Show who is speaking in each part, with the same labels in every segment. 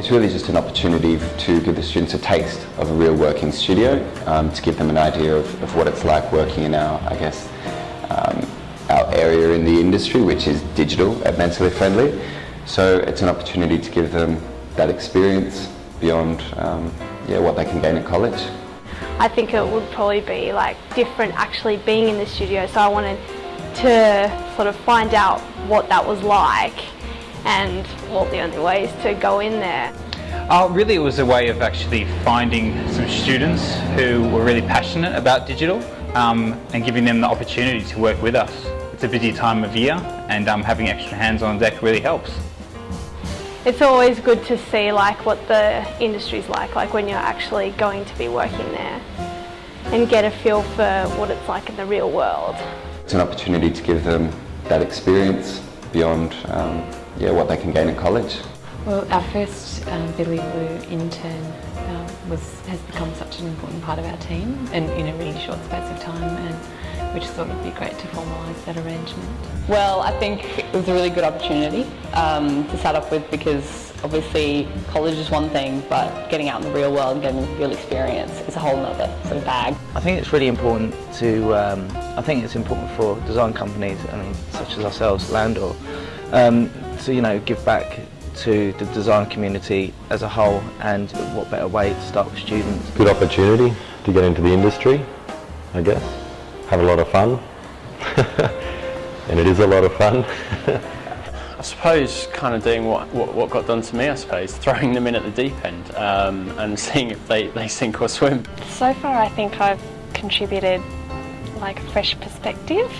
Speaker 1: It's really just an opportunity to give the students a taste of a real working studio, to give them an idea of what it's like working in our, I guess, our area in the industry, which is digital and mentally friendly. So it's an opportunity to give them that experience beyond what they can gain at college.
Speaker 2: I think it would probably be like different actually being in the studio, so I wanted to sort of find out what that was like, and well, the only way is to go in there.
Speaker 3: Really it was a way of actually finding some students who were really passionate about digital and giving them the opportunity to work with us. It's a busy time of year, and having extra hands on deck really helps.
Speaker 2: It's always good to see like what the industry's like when you're actually going to be working there, and get a feel for what it's like in the real world.
Speaker 1: It's an opportunity to give them that experience beyond what they can gain at college.
Speaker 4: Well, our first Billy Blue intern has become such an important part of our team, and in a really short space of time, and we just thought it would be great to formalise that arrangement.
Speaker 5: Well, I think it was a really good opportunity to start off with, because obviously college is one thing, but getting out in the real world and getting real experience is a whole other sort of bag.
Speaker 6: I think it's really important to, I think it's important for design companies, such as ourselves, Landor, to give back to the design community as a whole, and what better way to start with students.
Speaker 7: Good opportunity to get into the industry, I guess. Have a lot of fun, and it is a lot of fun.
Speaker 8: I suppose kind of doing what got done to me, I suppose, throwing them in at the deep end and seeing if they sink or swim.
Speaker 9: So far I think I've contributed like a fresh perspective,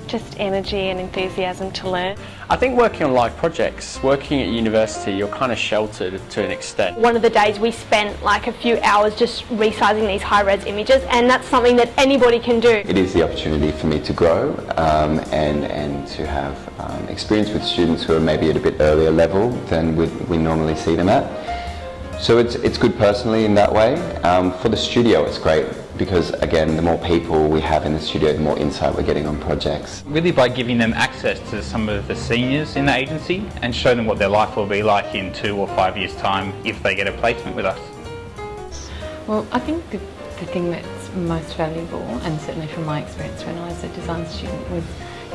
Speaker 9: just energy and enthusiasm to learn.
Speaker 8: I think working on live projects, working at university, you're kind of sheltered to an extent.
Speaker 2: One of the days we spent like a few hours just resizing these high-res images, and that's something that anybody can do.
Speaker 1: It is the opportunity for me to grow and to have experience with students who are maybe at a bit earlier level than we normally see them at. So it's good personally in that way. For the studio it's great, because again, the more people we have in the studio, the more insight we're getting on projects.
Speaker 3: Really by giving them access to some of the seniors in the agency, and show them what their life will be like in 2 or 5 years' time if they get a placement with us.
Speaker 4: Well, I think the thing that's most valuable, and certainly from my experience when I was a design student, was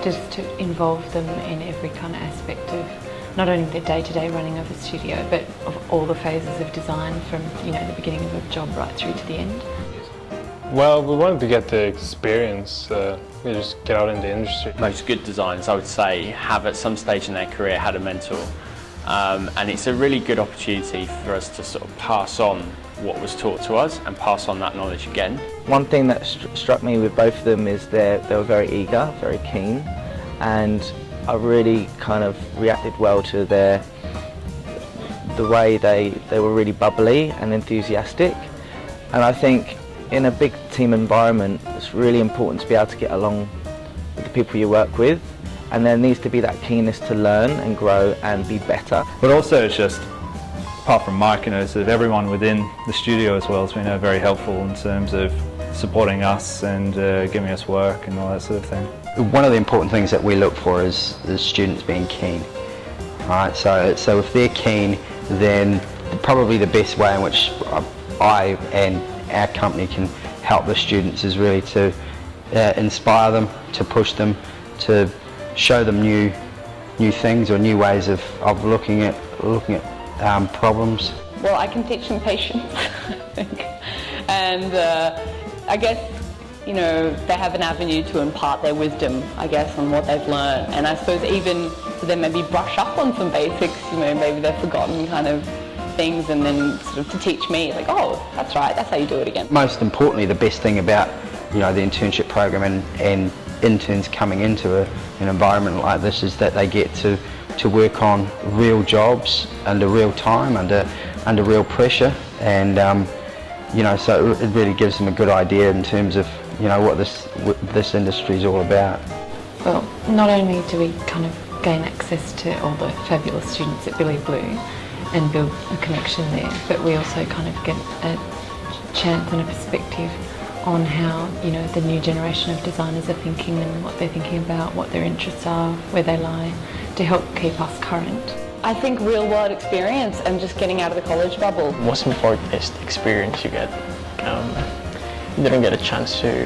Speaker 4: just to involve them in every kind of aspect of not only the day-to-day running of a studio, but of all the phases of design, from the beginning of a job right through to the end.
Speaker 10: Well, we wanted to get the experience, just get out in the industry.
Speaker 8: Most good designers, I would say, have at some stage in their career had a mentor, and it's a really good opportunity for us to sort of pass on what was taught to us and pass on that knowledge again.
Speaker 6: One thing that struck me with both of them is they were very eager, very keen, and I really kind of reacted well to the way they were really bubbly and enthusiastic. And I think in a big team environment, it's really important to be able to get along with the people you work with, and there needs to be that keenness to learn and grow and be better.
Speaker 11: But also it's just, apart from Mike, sort of everyone within the studio as well has been very helpful in terms of supporting us and giving us work and all that sort of thing.
Speaker 12: One of the important things that we look for is the students being keen. Right, so if they're keen, then probably the best way in which I and our company can help the students is really to inspire them, to push them, to show them new things or new ways of looking at problems.
Speaker 5: Well, I can teach them patience, I think, and I guess they have an avenue to impart their wisdom, I guess, on what they've learned, and I suppose even for them maybe brush up on some basics, maybe they've forgotten kind of things, and then sort of to teach me, like, oh, that's right, that's how you do it again.
Speaker 12: Most importantly, the best thing about the internship program and interns coming into an environment like this is that they get to work on real jobs under real time, under real pressure, and so it really gives them a good idea in terms of what this industry is all about.
Speaker 4: Well, not only do we kind of gain access to all the fabulous students at Billy Blue and build a connection there, but we also kind of get a chance and a perspective on how the new generation of designers are thinking and what they're thinking about, what their interests are, where they lie, to help keep us current.
Speaker 5: I think real world experience and just getting out of the college bubble.
Speaker 13: Most important is the experience you get. You don't get a chance to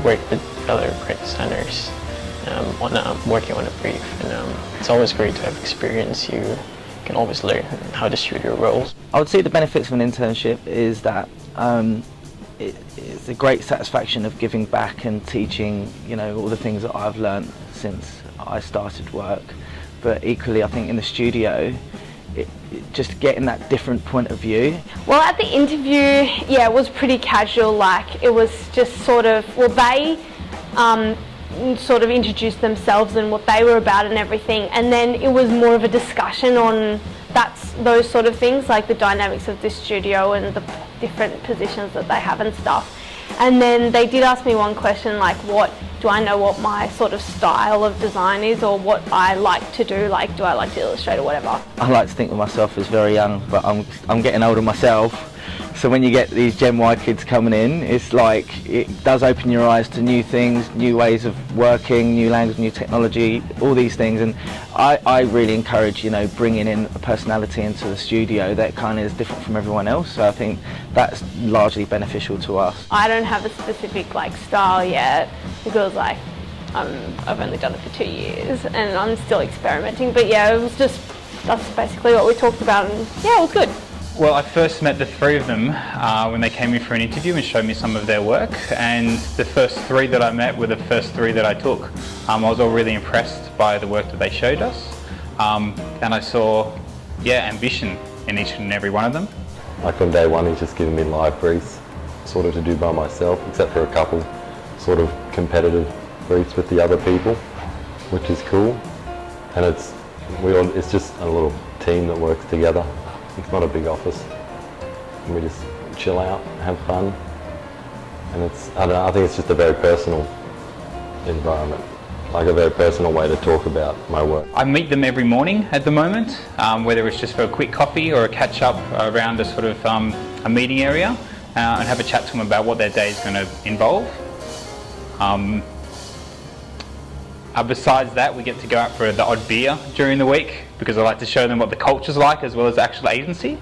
Speaker 13: work with other creative designers working on a brief, and it's always great to have experience. You can always learn how the studio rolls.
Speaker 6: I would say the benefits of an internship is that it's a great satisfaction of giving back and teaching, all the things that I've learned since I started work. But equally, I think in the studio, just getting that different point of view.
Speaker 2: Well, at the interview, it was pretty casual. It was just sort of, they sort of introduced themselves and what they were about and everything, and then it was more of a discussion on those sort of things, like the dynamics of this studio and the different positions that they have and stuff. And then they did ask me one question, like, do I know what my sort of style of design is, or what I like to do, like do I like to illustrate or whatever.
Speaker 6: I like to think of myself as very young, but I'm getting older myself. So when you get these Gen Y kids coming in, it's like, it does open your eyes to new things, new ways of working, new language, new technology, all these things. And I really encourage, bringing in a personality into the studio that kind of is different from everyone else. So I think that's largely beneficial to us. I
Speaker 2: don't have a specific style yet, because I've only done it for 2 years and I'm still experimenting. But that's basically what we talked about, and it was good.
Speaker 3: Well, I first met the 3 of them when they came in for an interview and showed me some of their work, and the first 3 that I met were the first 3 that I took. I was all really impressed by the work that they showed us, and I saw ambition in each and every one of them.
Speaker 7: Like on day 1, he's just given me live briefs, sort of to do by myself, except for a couple sort of competitive briefs with the other people, which is cool. And it's just a little team that works together. It's not a big office, and we just chill out, have fun, and I think it's just a very personal environment, like a very personal way to talk about my work.
Speaker 3: I meet them every morning at the moment, whether it's just for a quick coffee or a catch up around a sort of a meeting area, and have a chat to them about what their day is going to involve. Besides that, we get to go out for the odd beer during the week, because I like to show them what the culture's like as well as the actual agency,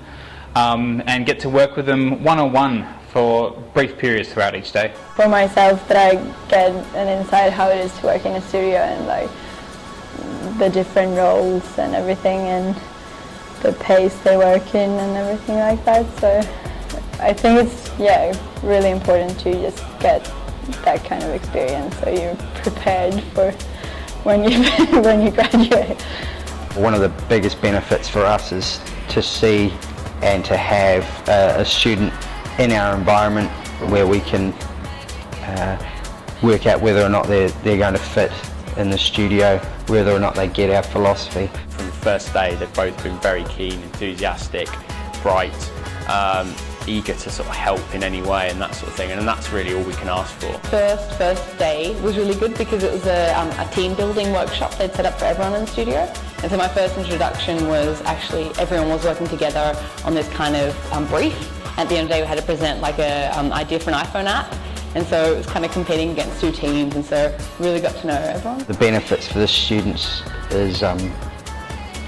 Speaker 3: and get to work with them one-on-one for brief periods throughout each day.
Speaker 14: For myself, that I get an insight how it is to work in a studio, and the different roles and everything, and the pace they work in and everything like that. So I think it's really important to just get that kind of experience, so you're prepared for when you graduate.
Speaker 12: One of the biggest benefits for us is to see and to have a student in our environment where we can work out whether or not they're going to fit in the studio, whether or not they get our philosophy.
Speaker 8: From the first day, they've both been very keen, enthusiastic, bright, eager to sort of help in any way and that sort of thing, and that's really all we can ask for.
Speaker 5: First day was really good because it was a team building workshop they'd set up for everyone in the studio. And so my first introduction was actually everyone was working together on this kind of brief. At the end of the day, we had to present an idea for an iPhone app, and so it was kind of competing against 2 teams, and so really got to know everyone.
Speaker 12: The benefits for the students is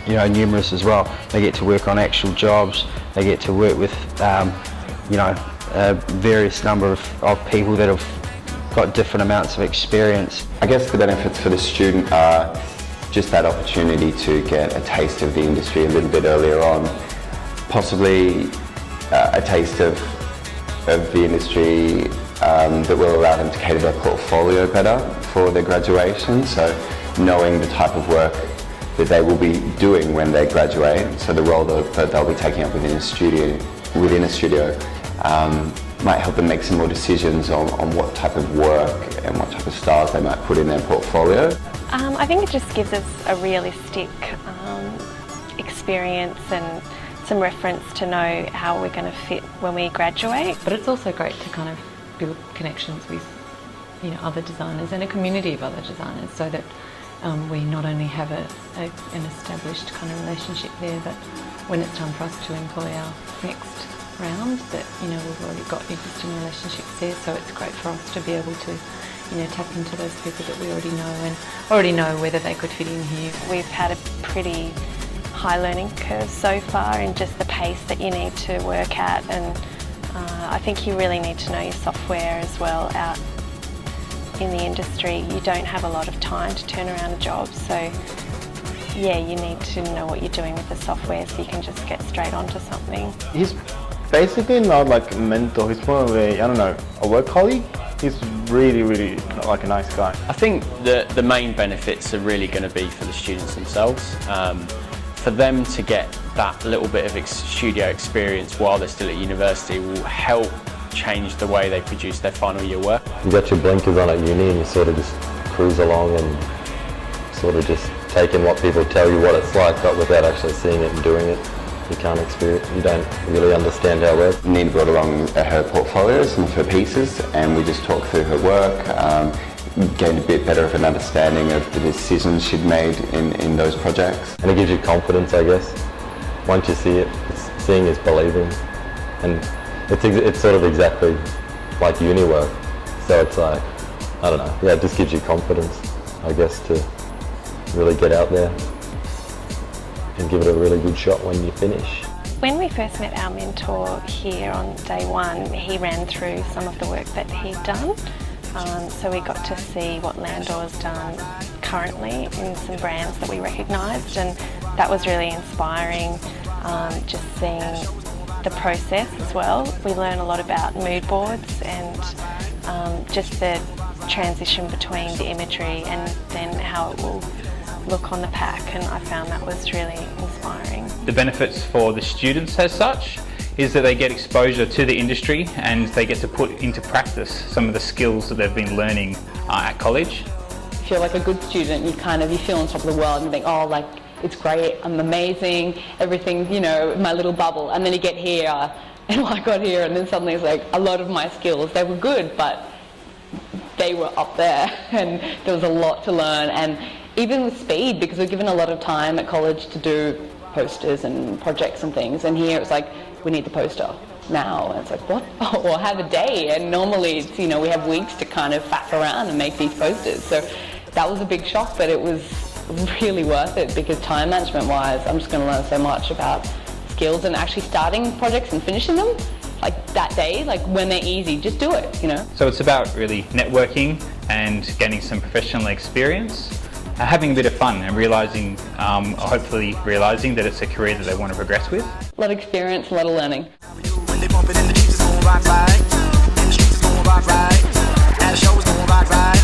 Speaker 12: numerous as well. They get to work on actual jobs, they get to work with a various number of people that have got different amounts of experience.
Speaker 1: I guess the benefits for the student are just that opportunity to get a taste of the industry a little bit earlier on, possibly a taste of the industry that will allow them to cater their portfolio better for their graduation, so knowing the type of work that they will be doing when they graduate, so the role that they'll be taking up within a studio might help them make some more decisions on what type of work and what type of styles they might put in their portfolio.
Speaker 9: I think it just gives us a realistic experience and some reference to know how we're going to fit when we graduate.
Speaker 4: But it's also great to kind of build connections with other designers and a community of other designers, so that we not only have an established kind of relationship there, but when it's time for us to employ our next round, that we've already got existing relationships there. So it's great for us to be able to tap into those people that we already know and already know whether they could fit in here.
Speaker 9: We've had a pretty high learning curve so far and just the pace that you need to work at, and I think you really need to know your software as well out in the industry. You don't have a lot of time to turn around a job, so yeah, you need to know what you're doing with the software so you can just get straight onto something.
Speaker 15: He's basically not like a mentor, he's more of a, I don't know, a work colleague. He's really, really like a nice guy.
Speaker 8: I think the main benefits are really going to be for the students themselves. For them to get that little bit of studio experience while they're still at university will help change the way they produce their final year work.
Speaker 7: You got your blinkers on at uni and you sort of just cruise along and sort of just take in what people tell you what it's like, but without actually seeing it and doing it. You can't experience, you don't really understand how it works.
Speaker 1: Nina brought along her portfolio, some of her pieces, and we just talked through her work, gained a bit better of an understanding of the decisions she'd made in those projects.
Speaker 7: And it gives you confidence, I guess. Once you see it, seeing is believing. And it's sort of exactly like uni work. So it's like, I don't know, yeah, it just gives you confidence, I guess, to really get out there and give it a really good shot when you finish.
Speaker 9: When we first met our mentor here on day one, he ran through some of the work that he'd done. So we got to see what Landor's done currently in some brands that we recognised, and that was really inspiring, just seeing the process as well. We learn a lot about mood boards and just the transition between the imagery and then how it will look on the pack, and I found that was really inspiring.
Speaker 3: The benefits for the students as such is that they get exposure to the industry and they get to put into practice some of the skills that they've been learning at college.
Speaker 5: If you're like a good student, you feel on top of the world and you think, oh, like, it's great, I'm amazing, everything, you know, my little bubble. And then you get here, and I got here, and then suddenly it's like a lot of my skills, they were good, but they were up there, and there was a lot to learn. And even with speed, because we're given a lot of time at college to do posters and projects and things, and here it's like, we need the poster now. And it's like, what? Oh, well, have a day. And normally it's, you know, we have weeks to kind of faff around and make these posters. So that was a big shock, but it was really worth it, because time management wise, I'm just going to learn so much about skills and actually starting projects and finishing them like that day, like when they're easy, just do it, you know.
Speaker 3: So it's about really networking and gaining some professional experience, having a bit of fun and realising, hopefully realising that it's a career that they want to progress with.
Speaker 5: A lot of experience, a lot of learning.
Speaker 16: When they bump it in the streets, it's gonna rock right. In the streets, it's gonna rock right. And the show is gonna rock right.